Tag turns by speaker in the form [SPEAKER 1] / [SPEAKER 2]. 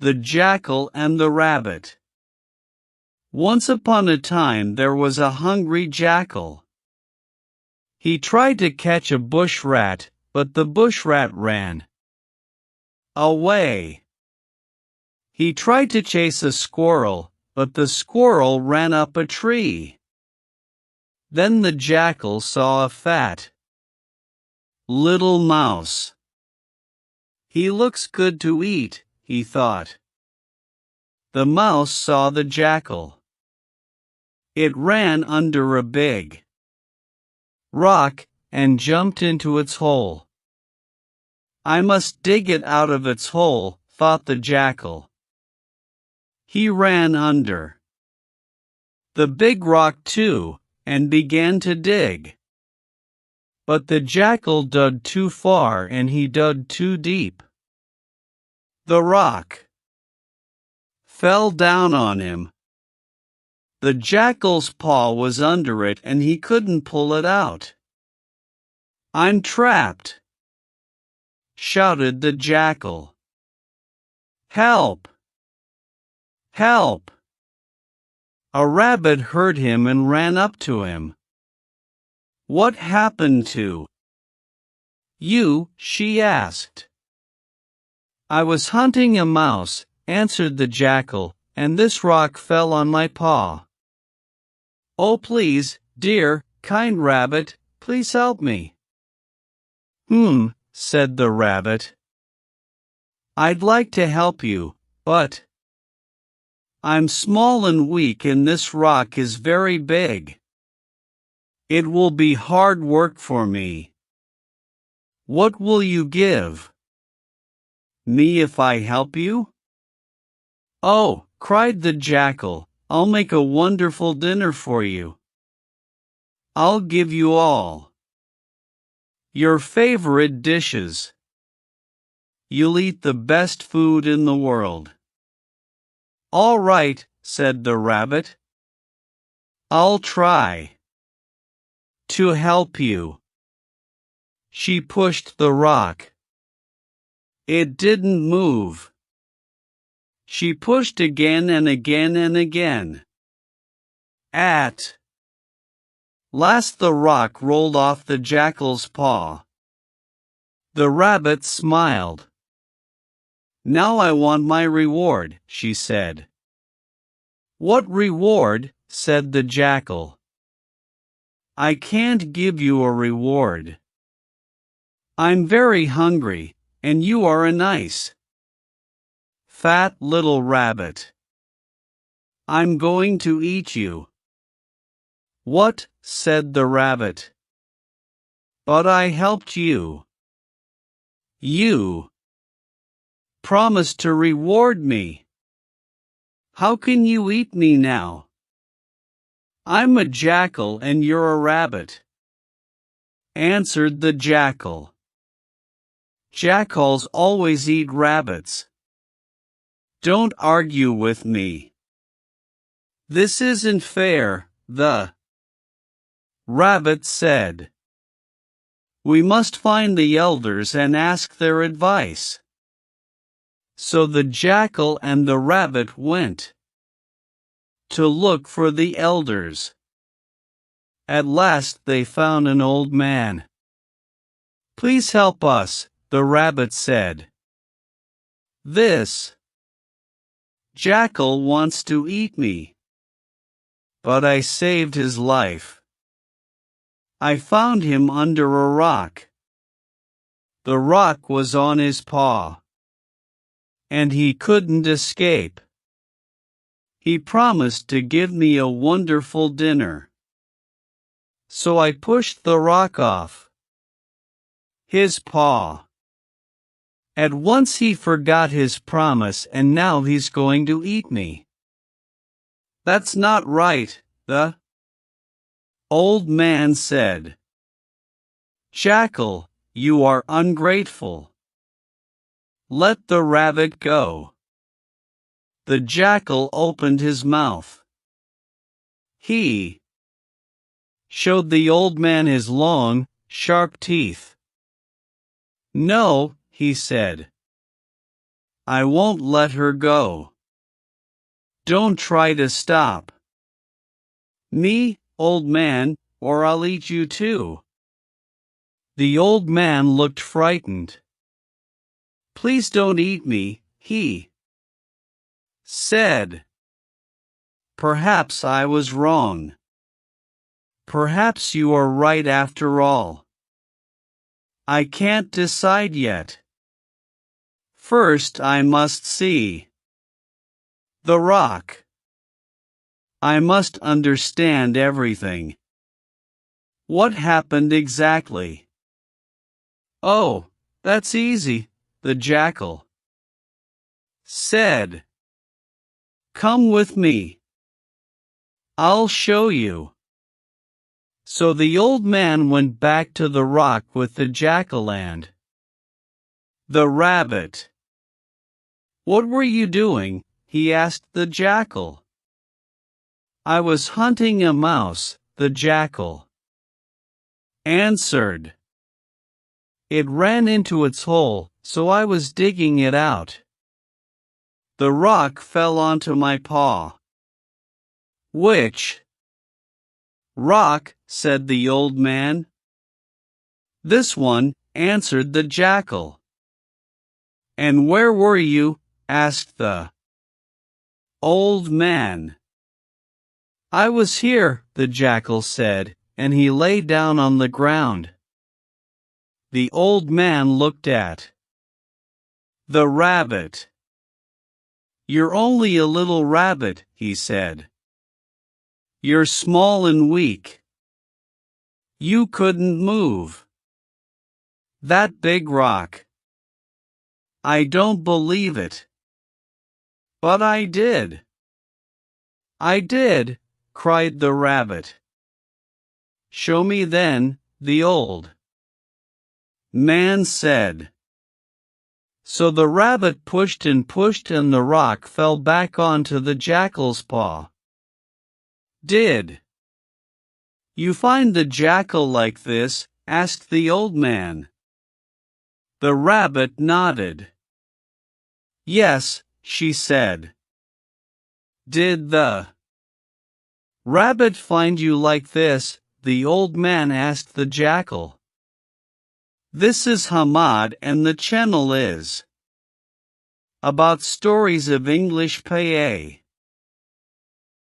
[SPEAKER 1] The Jackal and the Rabbit. Once upon a time there was a hungry jackal. He tried to catch a bush rat, but the bush rat ran away. He tried to chase a squirrel, but the squirrel ran up a tree. Then the jackal saw a fat little mouse. He looks good to eat, he thought. The mouse saw the jackal. It ran under a big rock and jumped into its hole. I must dig it out of its hole, thought the jackal. He ran under the big rock too, and began to dig. But the jackal dug too far and he dug too deep. The rock fell down on him. The jackal's paw was under it and he couldn't pull it out. I'm trapped, shouted the jackal. Help! Help! A rabbit heard him and ran up to him. What happened to you? She asked. I was hunting a mouse, answered the jackal, and this rock fell on my paw. Oh please, dear, kind rabbit, please help me. Said the rabbit. I'd like to help you, but I'm small and weak and this rock is very big. It will be hard work for me. What will you give me if I help you? Oh, cried the jackal, I'll make a wonderful dinner for you. I'll give you all your favorite dishes. You'll eat the best food in the world. All right, said the rabbit. I'll try to help you. She pushed the rock. It didn't move. She pushed again and again and again. At last the rock rolled off the jackal's paw. The rabbit smiled. Now I want my reward, she said. What reward? Said the jackal. I can't give you a reward. I'm very hungry, and you are a nice, fat little rabbit. I'm going to eat you. What? Said the rabbit. But I helped you. You promised to reward me. How can you eat me now? I'm a jackal and you're a rabbit, answered the jackal. Jackals always eat rabbits. Don't argue with me. This isn't fair, the rabbit said. We must find the elders and ask their advice. So the jackal and the rabbit went to look for the elders. At last they found an old man. Please help us, the rabbit said. This jackal wants to eat me. But I saved his life. I found him under a rock. The rock was on his paw, and he couldn't escape. He promised to give me a wonderful dinner. So I pushed the rock off his paw. At once he forgot his promise and now he's going to eat me. That's not right, the old man said. Jackal, you are ungrateful. Let the rabbit go. The jackal opened his mouth. He showed the old man his long, sharp teeth. No, he said. I won't let her go. Don't try to stop me, old man, or I'll eat you too. The old man looked frightened. Please don't eat me, he said. Perhaps I was wrong. Perhaps you are right after all. I can't decide yet. First I must see the rock. I must understand everything. What happened exactly? Oh, that's easy, the jackal said. Come with me. I'll show you. So the old man went back to the rock with the jackal and the rabbit. What were you doing? He asked the jackal. I was hunting a mouse, the jackal answered. It ran into its hole, so I was digging it out. The rock fell onto my paw. Which rock? Said the old man. This one, answered the jackal. And where were you? Asked the old man. I was here, the jackal said, and he lay down on the ground. The old man looked at the rabbit. You're only a little rabbit, he said. You're small and weak. You couldn't move that big rock. I don't believe it. But I did. I did, cried the rabbit. Show me then, the old man said. So the rabbit pushed and the rock fell back onto the jackal's paw. Did you find the jackal like this? Asked the old man. The rabbit nodded. Yes, she said. Did the rabbit find you like this? The old man asked the jackal. This is Hamad and the channel is about stories of English PA.